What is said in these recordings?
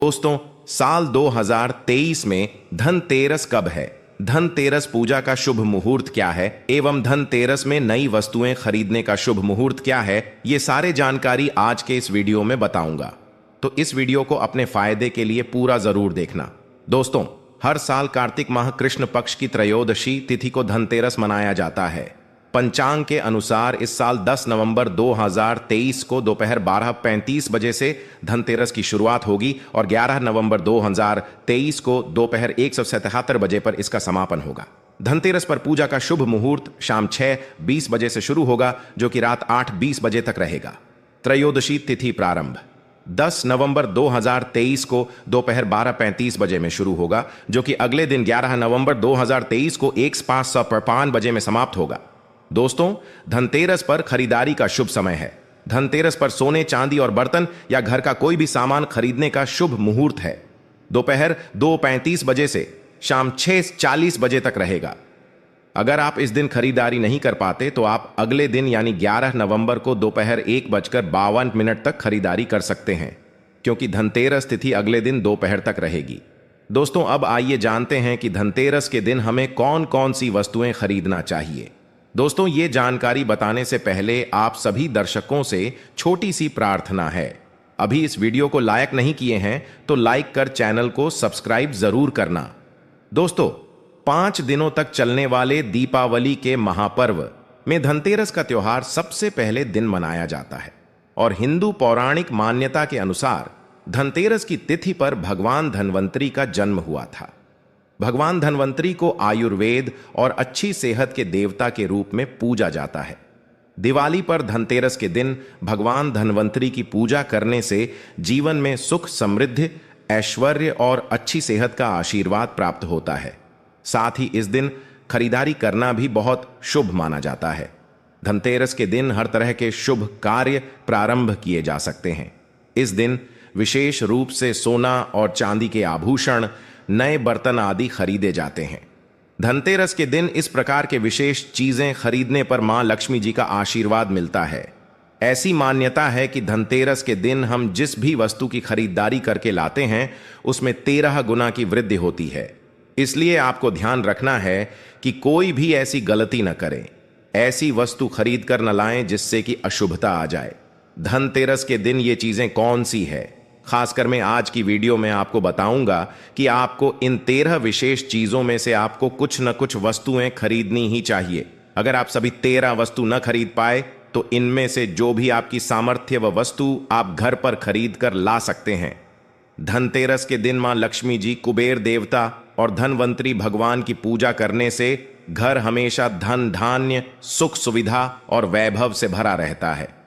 दोस्तों, साल 2023 में धनतेरस कब है, धनतेरस पूजा का शुभ मुहूर्त क्या है एवं धनतेरस में नई वस्तुएं खरीदने का शुभ मुहूर्त क्या है, ये सारे जानकारी आज के इस वीडियो में बताऊंगा। तो इस वीडियो को अपने फायदे के लिए पूरा जरूर देखना। दोस्तों, हर साल कार्तिक माह कृष्ण पक्ष की त्रयोदशी तिथि को धनतेरस मनाया जाता है। पंचांग के अनुसार इस साल 10 नवंबर 2023 को दोपहर 12:35 बजे से धनतेरस की शुरुआत होगी और 11 नवंबर 2023 को दोपहर 1:77 बजे पर इसका समापन होगा। धनतेरस पर पूजा का शुभ मुहूर्त शाम 6:20 बजे से शुरू होगा, जो कि रात 8:20 बजे तक रहेगा। त्रयोदशी तिथि प्रारंभ 10 नवंबर 2023 को दोपहर 12:35 बजे में शुरू होगा, जो कि अगले दिन 11 नवंबर 2023 को 1:55 बजे में समाप्त होगा। दोस्तों, धनतेरस पर खरीदारी का शुभ समय है। धनतेरस पर सोने, चांदी और बर्तन या घर का कोई भी सामान खरीदने का शुभ मुहूर्त है। दोपहर 2:35 बजे से शाम 6:40 बजे तक रहेगा। अगर आप इस दिन खरीदारी नहीं कर पाते तो आप अगले दिन यानी 11 नवंबर को दोपहर 1:52 तक खरीदारी कर सकते हैं, क्योंकि धनतेरस तिथि अगले दिन दोपहर तक रहेगी। दोस्तों, अब आइए जानते हैं कि धनतेरस के दिन हमें कौन कौन सी वस्तुएं खरीदना चाहिए। दोस्तों, ये जानकारी बताने से पहले आप सभी दर्शकों से छोटी सी प्रार्थना है। अभी इस वीडियो को लाइक नहीं किए हैं तो लाइक कर चैनल को सब्सक्राइब जरूर करना। दोस्तों, 5 दिनों तक चलने वाले दीपावली के महापर्व में धनतेरस का त्योहार सबसे पहले दिन मनाया जाता है और हिंदू पौराणिक मान्यता के अनुसार धनतेरस की तिथि पर भगवान धन्वंतरी का जन्म हुआ था। भगवान धन्वंतरी को आयुर्वेद और अच्छी सेहत के देवता के रूप में पूजा जाता है। दिवाली पर धनतेरस के दिन भगवान धन्वंतरी की पूजा करने से जीवन में सुख, समृद्धि, ऐश्वर्य और अच्छी सेहत का आशीर्वाद प्राप्त होता है। साथ ही इस दिन खरीदारी करना भी बहुत शुभ माना जाता है। धनतेरस के दिन हर तरह के शुभ कार्य प्रारंभ किए जा सकते हैं। इस दिन विशेष रूप से सोना और चांदी के आभूषण, नए बर्तन आदि खरीदे जाते हैं। धनतेरस के दिन इस प्रकार के विशेष चीजें खरीदने पर मां लक्ष्मी जी का आशीर्वाद मिलता है। ऐसी मान्यता है कि धनतेरस के दिन हम जिस भी वस्तु की खरीदारी करके लाते हैं उसमें 13 गुना की वृद्धि होती है। इसलिए आपको ध्यान रखना है कि कोई भी ऐसी गलती न करें, ऐसी वस्तु खरीद कर न लाएं जिससे कि अशुभता आ जाए। धनतेरस के दिन ये चीजें कौन सी है, खासकर मैं आज की वीडियो में आपको बताऊंगा कि आपको इन 13 विशेष चीजों में से आपको कुछ न कुछ वस्तुएं खरीदनी ही चाहिए। अगर आप सभी 13 वस्तु न खरीद पाए तो इनमें से जो भी आपकी सामर्थ्य व वस्तु आप घर पर खरीद कर ला सकते हैं। धनतेरस के दिन मां लक्ष्मी जी, कुबेर देवता और धनवंतरी भगवान की पूजा करने से घर हमेशा धन, धान्य, सुख, सुविधा और वैभव से भरा रहता है।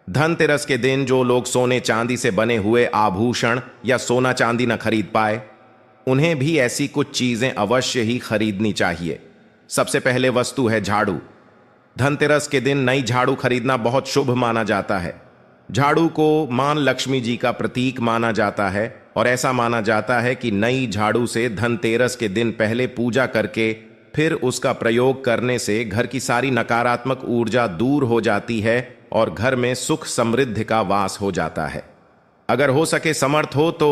धनतेरस के दिन जो लोग सोने चांदी से बने हुए आभूषण या सोना चांदी न खरीद पाए, उन्हें भी ऐसी कुछ चीजें अवश्य ही खरीदनी चाहिए। सबसे पहले वस्तु है झाड़ू। धनतेरस के दिन नई झाड़ू खरीदना बहुत शुभ माना जाता है। झाड़ू को मां लक्ष्मी जी का प्रतीक माना जाता है और ऐसा माना जाता है कि नई झाड़ू से धनतेरस के दिन पहले पूजा करके फिर उसका प्रयोग करने से घर की सारी नकारात्मक ऊर्जा दूर हो जाती है और घर में सुख, समृद्धि का वास हो जाता है। अगर हो सके, समर्थ हो तो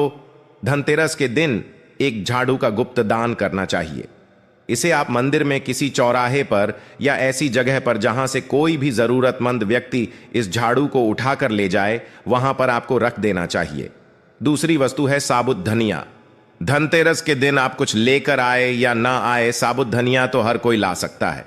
धनतेरस के दिन एक झाड़ू का गुप्त दान करना चाहिए। इसे आप मंदिर में किसी चौराहे पर या ऐसी जगह पर जहां से कोई भी जरूरतमंद व्यक्ति इस झाड़ू को उठाकर ले जाए, वहां पर आपको रख देना चाहिए। दूसरी वस्तु है साबुत धनिया। धनतेरस के दिन आप कुछ लेकर आए या ना आए, साबुत धनिया तो हर कोई ला सकता है।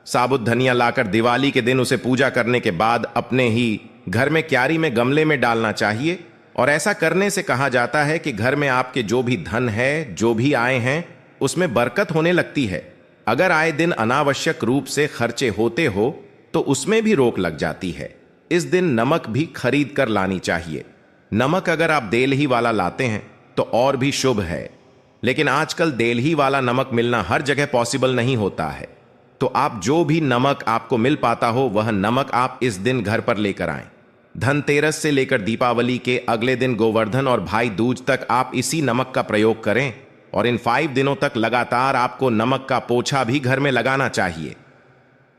साबुत धनिया लाकर दिवाली के दिन उसे पूजा करने के बाद अपने ही घर में क्यारी में गमले में डालना चाहिए और ऐसा करने से कहा जाता है कि घर में आपके जो भी धन है, जो भी आए हैं, उसमें बरकत होने लगती है। अगर आए दिन अनावश्यक रूप से खर्चे होते हो तो उसमें भी रोक लग जाती है। इस दिन नमक भी खरीद कर लानी चाहिए। नमक अगर आप देलही वाला लाते हैं तो और भी शुभ है, लेकिन आजकल देलही वाला नमक मिलना हर जगह पॉसिबल नहीं होता है। तो आप जो भी नमक आपको मिल पाता हो वह नमक आप इस दिन घर पर लेकर आएं। धनतेरस से लेकर दीपावली के अगले दिन गोवर्धन और भाई दूज तक आप इसी नमक का प्रयोग करें और इन 5 दिनों तक लगातार आपको नमक का पोछा भी घर में लगाना चाहिए।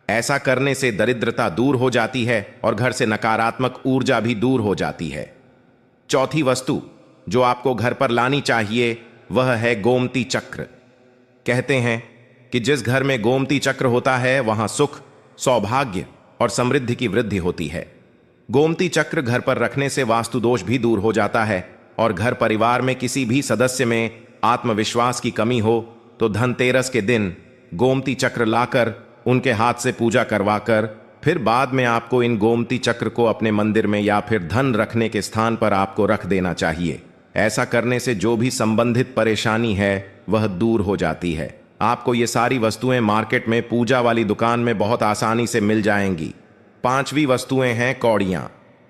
ऐसा करने से दरिद्रता दूर हो जाती है और घर से नकारात्मक ऊर्जा भी दूर हो जाती है। चौथी वस्तु जो आपको घर पर लानी चाहिए वह है गोमती चक्र। कहते हैं कि जिस घर में गोमती चक्र होता है वहां सुख, सौभाग्य और समृद्धि की वृद्धि होती है। गोमती चक्र घर पर रखने से वास्तु दोष भी दूर हो जाता है और घर परिवार में किसी भी सदस्य में आत्मविश्वास की कमी हो तो धनतेरस के दिन गोमती चक्र लाकर उनके हाथ से पूजा करवाकर फिर बाद में आपको इन गोमती चक्र को अपने मंदिर में या फिर धन रखने के स्थान पर आपको रख देना चाहिए। ऐसा करने से जो भी संबंधित परेशानी है वह दूर हो जाती है। आपको ये सारी वस्तुएं मार्केट में पूजा वाली दुकान में बहुत आसानी से मिल जाएंगी। 5वीं वस्तुएं हैं कौड़ियां।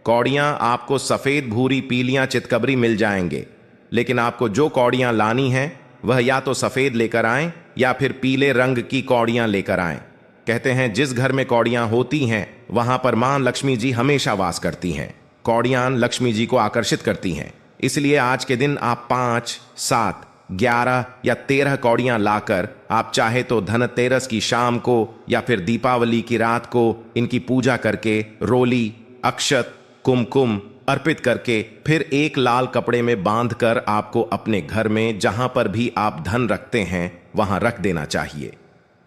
कौड़ियां आपको सफेद, भूरी, पीलियां चितकबरी मिल जाएंगे, लेकिन आपको जो कौड़ियां लानी हैं वह या तो सफेद लेकर आएं या फिर पीले रंग की कौड़ियां लेकर आएं। कहते हैं जिस घर में कौड़ियां होती हैं वहां पर मां लक्ष्मी जी हमेशा वास करती हैं। कौड़ियां लक्ष्मी जी को आकर्षित करती हैं, इसलिए आज के दिन आप 5, 7, 11 या 13 कौड़ियां लाकर आप चाहे तो धनतेरस की शाम को या फिर दीपावली की रात को इनकी पूजा करके रोली, अक्षत, कुमकुम अर्पित करके फिर एक लाल कपड़े में बांधकर आपको अपने घर में जहां पर भी आप धन रखते हैं वहां रख देना चाहिए।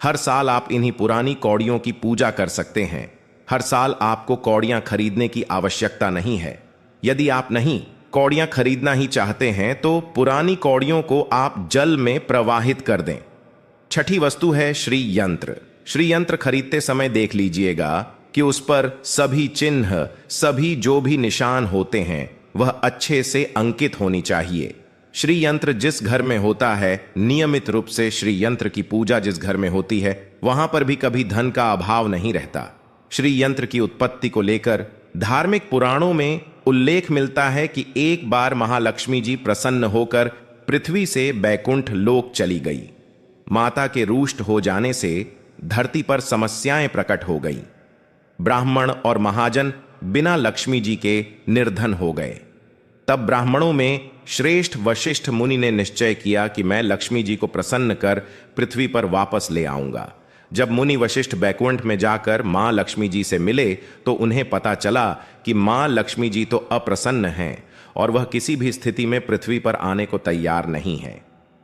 हर साल आप इन्हीं पुरानी कौड़ियों की पूजा कर सकते हैं। हर साल आपको कौड़ियां खरीदने की आवश्यकता नहीं है। यदि आप नहीं कौड़ियां खरीदना ही चाहते हैं तो पुरानी कौड़ियों को आप जल में प्रवाहित कर दें। 6ठी वस्तु है श्री यंत्र। श्री यंत्र खरीदते समय देख लीजिएगा कि उस पर सभी चिन्ह, सभी जो भी निशान होते हैं वह अच्छे से अंकित होनी चाहिए। श्री यंत्र जिस घर में होता है, नियमित रूप से श्री यंत्र की पूजा जिस घर में होती है वहां पर भी कभी धन का अभाव नहीं रहता। श्री यंत्र की उत्पत्ति को लेकर धार्मिक पुराणों में उल्लेख मिलता है कि एक बार महालक्ष्मी जी प्रसन्न होकर पृथ्वी से बैकुंठ लोक चली गई। माता के रुष्ट हो जाने से धरती पर समस्याएं प्रकट हो गई। ब्राह्मण और महाजन बिना लक्ष्मी जी के निर्धन हो गए। तब ब्राह्मणों में श्रेष्ठ वशिष्ठ मुनि ने निश्चय किया कि मैं लक्ष्मी जी को प्रसन्न कर पृथ्वी पर वापस ले आऊंगा। जब मुनि वशिष्ठ बैकुंठ में जाकर मां लक्ष्मी जी से मिले तो उन्हें पता चला कि मां लक्ष्मी जी तो अप्रसन्न हैं और वह किसी भी स्थिति में पृथ्वी पर आने को तैयार नहीं है।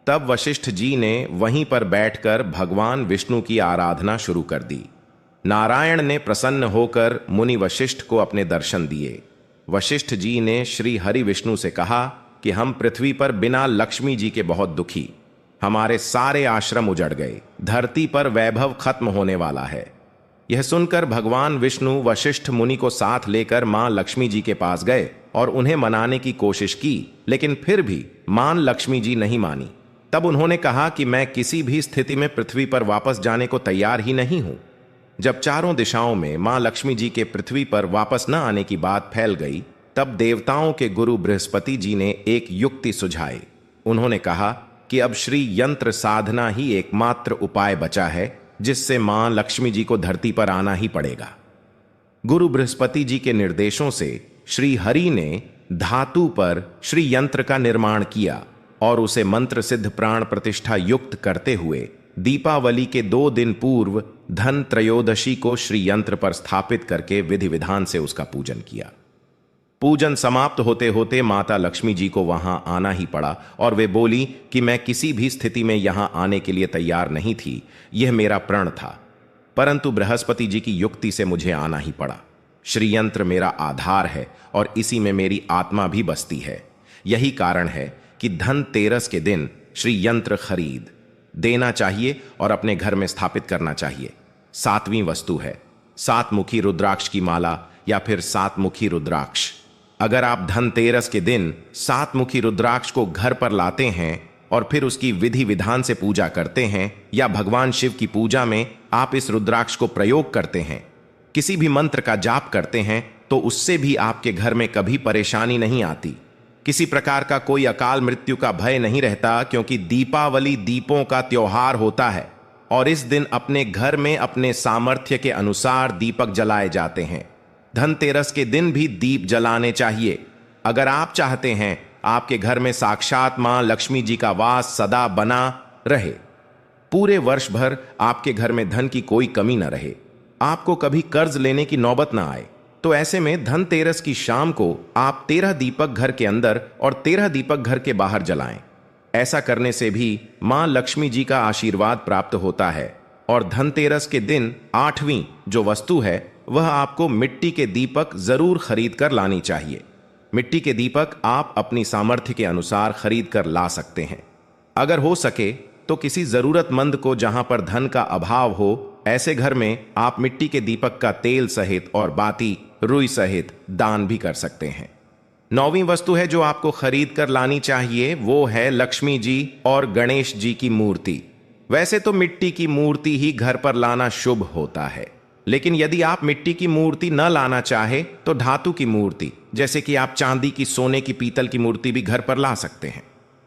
तब वशिष्ठ जी ने वहीं पर बैठकर भगवान विष्णु की आराधना शुरू कर दी। नारायण ने प्रसन्न होकर मुनि वशिष्ठ को अपने दर्शन दिए। वशिष्ठ जी ने श्री हरि विष्णु से कहा कि हम पृथ्वी पर बिना लक्ष्मी जी के बहुत दुखी, हमारे सारे आश्रम उजड़ गए, धरती पर वैभव खत्म होने वाला है। यह सुनकर भगवान विष्णु वशिष्ठ मुनि को साथ लेकर मां लक्ष्मी जी के पास गए और उन्हें मनाने की कोशिश की, लेकिन फिर भी मां लक्ष्मी जी नहीं मानी। तब उन्होंने कहा कि मैं किसी भी स्थिति में पृथ्वी पर वापस जाने को तैयार ही नहीं हूं। जब चारों दिशाओं में मां लक्ष्मी जी के पृथ्वी पर वापस न आने की बात फैल गई, तब देवताओं के गुरु बृहस्पति जी ने एक युक्ति सुझाई। उन्होंने कहा कि अब श्री यंत्र साधना ही एकमात्र उपाय बचा है जिससे मां लक्ष्मी जी को धरती पर आना ही पड़ेगा। गुरु बृहस्पति जी के निर्देशों से श्री हरि ने धातु पर श्री यंत्र का निर्माण किया और उसे मंत्र सिद्ध प्राण प्रतिष्ठा युक्त करते हुए दीपावली के 2 दिन पूर्व धन त्रयोदशी को श्री यंत्र पर स्थापित करके विधि विधान से उसका पूजन किया। पूजन समाप्त होते होते माता लक्ष्मी जी को वहां आना ही पड़ा और वे बोली कि मैं किसी भी स्थिति में यहां आने के लिए तैयार नहीं थी, यह मेरा प्रण था, परंतु बृहस्पति जी की युक्ति से मुझे आना ही पड़ा। श्री यंत्र मेरा आधार है और इसी में मेरी आत्मा भी बसती है। यही कारण है कि धनतेरस के दिन श्री यंत्र खरीद देना चाहिए और अपने घर में स्थापित करना चाहिए। 7वीं वस्तु है 7 मुखी रुद्राक्ष की माला या फिर 7 मुखी रुद्राक्ष। अगर आप धनतेरस के दिन 7 मुखी रुद्राक्ष को घर पर लाते हैं और फिर उसकी विधि विधान से पूजा करते हैं या भगवान शिव की पूजा में आप इस रुद्राक्ष को प्रयोग करते हैं, किसी भी मंत्र का जाप करते हैं, तो उससे भी आपके घर में कभी परेशानी नहीं आती। किसी प्रकार का कोई अकाल मृत्यु का भय नहीं रहता, क्योंकि दीपावली दीपों का त्योहार होता है और इस दिन अपने घर में अपने सामर्थ्य के अनुसार दीपक जलाए जाते हैं। धनतेरस के दिन भी दीप जलाने चाहिए। अगर आप चाहते हैं आपके घर में साक्षात मां लक्ष्मी जी का वास सदा बना रहे, पूरे वर्ष भर आपके घर में धन की कोई कमी न रहे, आपको कभी कर्ज लेने की नौबत ना आए, तो ऐसे में धनतेरस की शाम को आप 13 दीपक घर के अंदर और 13 दीपक घर के बाहर जलाएं। ऐसा करने से भी मां लक्ष्मी जी का आशीर्वाद प्राप्त होता है। और धनतेरस के दिन 8वीं जो वस्तु है वह आपको मिट्टी के दीपक जरूर खरीद कर लानी चाहिए। मिट्टी के दीपक आप अपनी सामर्थ्य के अनुसार खरीद कर ला सकते हैं। अगर हो सके तो किसी जरूरतमंद को जहां पर धन का अभाव हो, ऐसे घर में आप मिट्टी के दीपक का तेल सहित और बाती रुई सहित दान भी कर सकते हैं। 9वीं वस्तु है जो आपको खरीद कर लानी चाहिए, वो है लक्ष्मी जी और गणेश जी की मूर्ति। वैसे तो मिट्टी की मूर्ति ही घर पर लाना शुभ होता है, लेकिन यदि आप मिट्टी की मूर्ति न लाना चाहे तो धातु की मूर्ति, जैसे कि आप चांदी की, सोने की, पीतल की मूर्ति भी घर पर ला सकते हैं।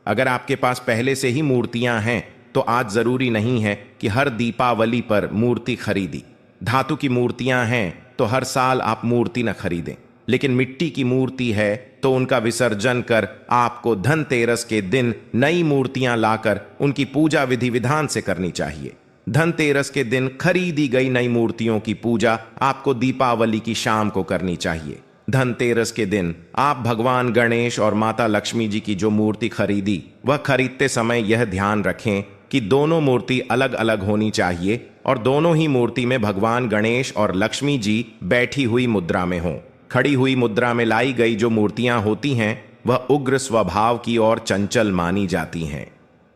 अगर आपके पास पहले से ही मूर्तियां हैं तो आज जरूरी नहीं है कि हर दीपावली पर मूर्ति खरीदी। धातु की मूर्तियां हैं तो हर साल आप मूर्ति न खरीदें, लेकिन मिट्टी की मूर्ति है तो उनका विसर्जन कर आपको धनतेरस के दिन नई मूर्तियां लाकर उनकी पूजा विधि विधान से करनी चाहिए। धनतेरस के दिन खरीदी गई नई मूर्तियों की पूजा आपको दीपावली की शाम को करनी चाहिए। धनतेरस के दिन आप भगवान गणेश और माता लक्ष्मी जी की जो मूर्ति खरीदी, वह खरीदते समय यह ध्यान रखें कि दोनों मूर्ति अलग अलग होनी चाहिए और दोनों ही मूर्ति में भगवान गणेश और लक्ष्मी जी बैठी हुई मुद्रा में हों। खड़ी हुई मुद्रा में लाई गई जो मूर्तियां होती हैं वह उग्र स्वभाव की और चंचल मानी जाती हैं।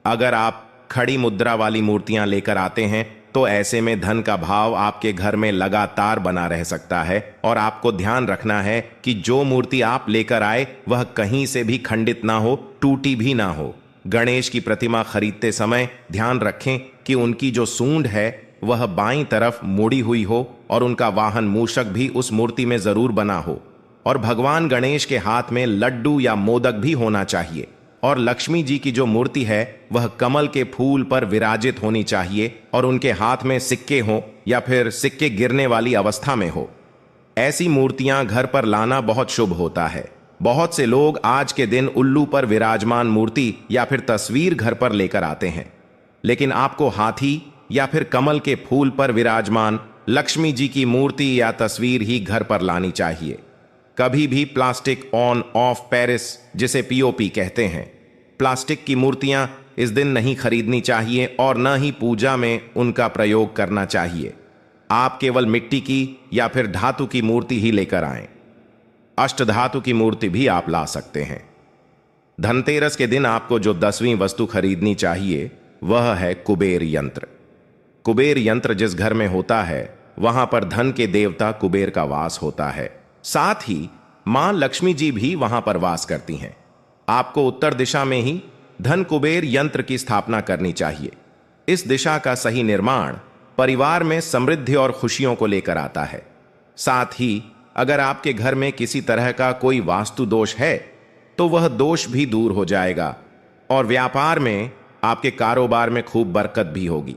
अगर आप खड़ी मुद्रा वाली मूर्तियां लेकर आते हैं तो ऐसे में धन का भाव आपके घर में लगातार बना रह सकता है। और आपको ध्यान रखना है कि जो मूर्ति आप लेकर आए वह कहीं से भी खंडित ना हो, टूटी भी ना हो। गणेश की प्रतिमा खरीदते समय ध्यान रखें कि उनकी जो सूंड है वह बाईं तरफ मुड़ी हुई हो और उनका वाहन मूषक भी उस मूर्ति में जरूर बना हो। और भगवान गणेश के हाथ में लड्डू या मोदक भी होना चाहिए। और लक्ष्मी जी की जो मूर्ति है वह कमल के फूल पर विराजित होनी चाहिए और उनके हाथ में सिक्के हों या फिर सिक्के गिरने वाली अवस्था में हो। ऐसी मूर्तियां घर पर लाना बहुत शुभ होता है। बहुत से लोग आज के दिन उल्लू पर विराजमान मूर्ति या फिर तस्वीर घर पर लेकर आते हैं, लेकिन आपको हाथी या फिर कमल के फूल पर विराजमान लक्ष्मी जी की मूर्ति या तस्वीर ही घर पर लानी चाहिए। कभी भी प्लास्टिक ऑन ऑफ पेरिस, जिसे पीओपी कहते हैं, प्लास्टिक की मूर्तियां इस दिन नहीं खरीदनी चाहिए और न ही पूजा में उनका प्रयोग करना चाहिए। आप केवल मिट्टी की या फिर धातु की मूर्ति ही लेकर आएं। अष्टधातु की मूर्ति भी आप ला सकते हैं। धनतेरस के दिन आपको जो 10वीं वस्तु खरीदनी चाहिए वह है कुबेर यंत्र। कुबेर यंत्र जिस घर में होता है वहां पर धन के देवता कुबेर का वास होता है। साथ ही मां लक्ष्मी जी भी वहां पर वास करती हैं। आपको उत्तर दिशा में ही धन कुबेर यंत्र की स्थापना करनी चाहिए। इस दिशा का सही निर्माण परिवार में समृद्धि और खुशियों को लेकर आता है। साथ ही अगर आपके घर में किसी तरह का कोई वास्तु दोष है तो वह दोष भी दूर हो जाएगा और व्यापार में, आपके कारोबार में खूब बरकत भी होगी।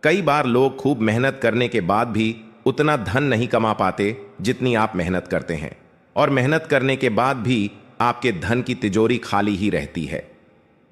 कई बार लोग खूब मेहनत करने के बाद भी उतना धन नहीं कमा पाते जितनी आप मेहनत करते हैं, और मेहनत करने के बाद भी आपके धन की तिजोरी खाली ही रहती है।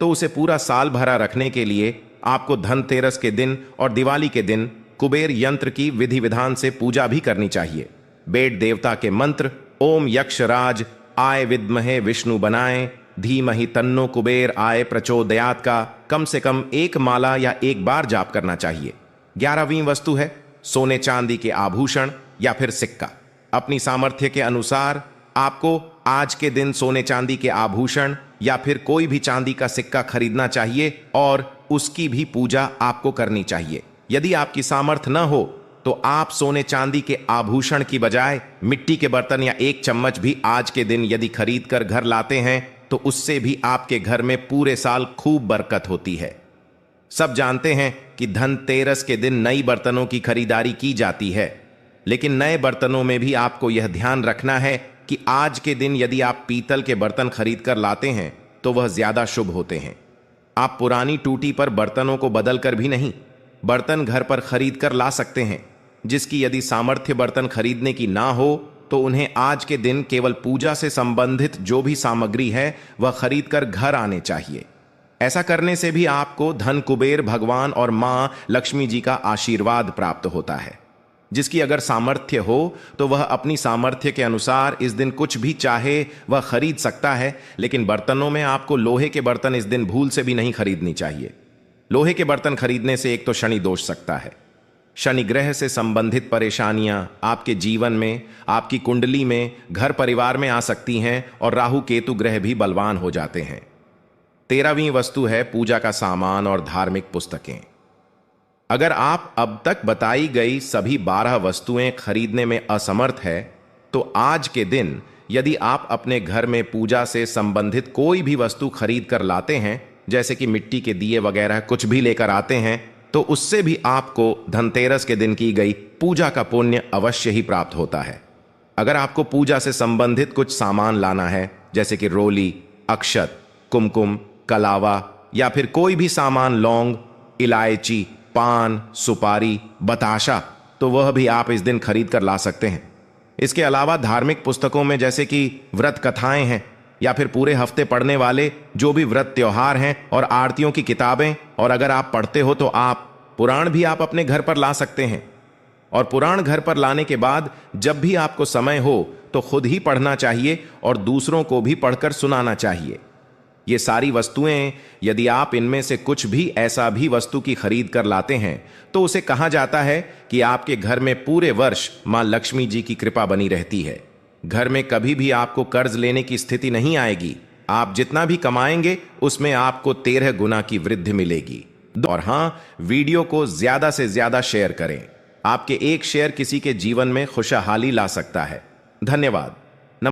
तो उसे पूरा साल भरा रखने के लिए आपको धनतेरस के दिन और दिवाली के दिन कुबेर यंत्र की विधि विधान से पूजा भी करनी चाहिए। बेट देवता के मंत्र ओम यक्षराज आय विद्महे विष्णु बनाए धीमहि तन्नो कुबेर आय प्रचोदयात का कम से कम 1 माला या 1 बार जाप करना चाहिए। 11वीं वस्तु है सोने चांदी के आभूषण या फिर सिक्का। अपनी सामर्थ्य के अनुसार आपको आज के दिन सोने चांदी के आभूषण या फिर कोई भी चांदी का सिक्का खरीदना चाहिए और उसकी भी पूजा आपको करनी चाहिए। यदि आपकी सामर्थ्य न हो तो आप सोने चांदी के आभूषण की बजाय मिट्टी के बर्तन या 1 चम्मच भी आज के दिन यदि खरीद कर घर लाते हैं तो उससे भी आपके घर में पूरे साल खूब बरकत होती है। सब जानते हैं कि धनतेरस के दिन नई बर्तनों की खरीदारी की जाती है, लेकिन नए बर्तनों में भी आपको यह ध्यान रखना है कि आज के दिन यदि आप पीतल के बर्तन खरीद कर लाते हैं तो वह ज्यादा शुभ होते हैं। आप पुरानी टूटी पर बर्तनों को बदल कर भी नहीं, बर्तन घर पर खरीद कर ला सकते हैं। जिसकी यदि सामर्थ्य बर्तन खरीदने की ना हो तो उन्हें आज के दिन केवल पूजा से संबंधित जो भी सामग्री है वह खरीद कर घर आने चाहिए। ऐसा करने से भी आपको धन कुबेर भगवान और मां लक्ष्मी जी का आशीर्वाद प्राप्त होता है। जिसकी अगर सामर्थ्य हो तो वह अपनी सामर्थ्य के अनुसार इस दिन कुछ भी चाहे वह खरीद सकता है, लेकिन बर्तनों में आपको लोहे के बर्तन इस दिन भूल से भी नहीं खरीदनी चाहिए। लोहे के बर्तन खरीदने से एक तो शनि दोष सकता है, शनि ग्रह से संबंधित परेशानियां आपके जीवन में, आपकी कुंडली में, घर परिवार में आ सकती हैं और राहु केतु ग्रह भी बलवान हो जाते हैं। 13वीं वस्तु है पूजा का सामान और धार्मिक पुस्तकें। अगर आप अब तक बताई गई सभी 12 वस्तुएं खरीदने में असमर्थ है तो आज के दिन यदि आप अपने घर में पूजा से संबंधित कोई भी वस्तु खरीद कर लाते हैं, जैसे कि मिट्टी के दिए वगैरह कुछ भी लेकर आते हैं, तो उससे भी आपको धनतेरस के दिन की गई पूजा का पुण्य अवश्य ही प्राप्त होता है। अगर आपको पूजा से संबंधित कुछ सामान लाना है, जैसे कि रोली, अक्षत, कुमकुम, कलावा या फिर कोई भी सामान, लौंग, इलायची, पान, सुपारी, बताशा, तो वह भी आप इस दिन खरीद कर ला सकते हैं। इसके अलावा धार्मिक पुस्तकों में जैसे कि व्रत कथाएं हैं या फिर पूरे हफ्ते पढ़ने वाले जो भी व्रत त्योहार हैं और आरतियों की किताबें, और अगर आप पढ़ते हो तो आप पुराण भी आप अपने घर पर ला सकते हैं। और पुराण घर पर लाने के बाद जब भी आपको समय हो तो खुद ही पढ़ना चाहिए और दूसरों को भी पढ़कर सुनाना चाहिए। ये सारी वस्तुएं यदि आप इनमें से कुछ भी ऐसा भी वस्तु की खरीद कर लाते हैं तो उसे कहा जाता है कि आपके घर में पूरे वर्ष मां लक्ष्मी जी की कृपा बनी रहती है। घर में कभी भी आपको कर्ज लेने की स्थिति नहीं आएगी। आप जितना भी कमाएंगे उसमें आपको 13 गुना की वृद्धि मिलेगी। और हां, वीडियो को ज्यादा से ज्यादा शेयर करें। आपके एक शेयर किसी के जीवन में खुशहाली ला सकता है। धन्यवाद।